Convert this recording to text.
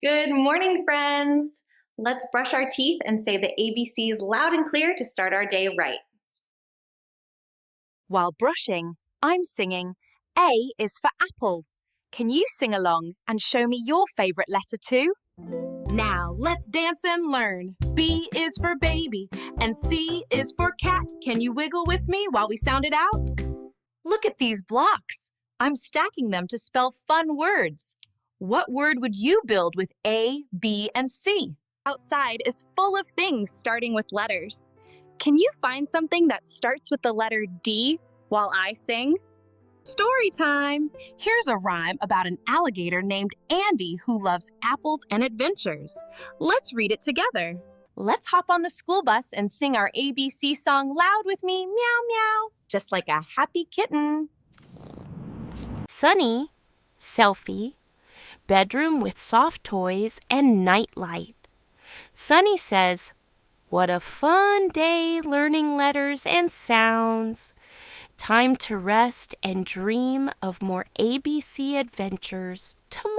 Good morning, friends. Let's brush our teeth and say the ABCs loud and clear to start our day right. While brushing, I'm singing A is for apple. Can you sing along and show me your favorite letter too? Now let's dance and learn. B is for baby and C is for cat. Can you wiggle with me while we sound it out? Look at these blocks. I'm stacking them to spell fun words. What word would you build with A, B, and C? Outside is full of things starting with letters. Can you find something that starts with the letter D while I sing? Story time! Here's a rhyme about an alligator named Andy who loves apples and adventures. Let's read it together. Let's hop on the school bus and sing our ABC song loud with me, meow meow, just like a happy kitten. Sunny, selfie, bedroom with soft toys and nightlight. Sunny says, "What a fun day learning letters and sounds. Time to rest and dream of more ABC adventures tomorrow."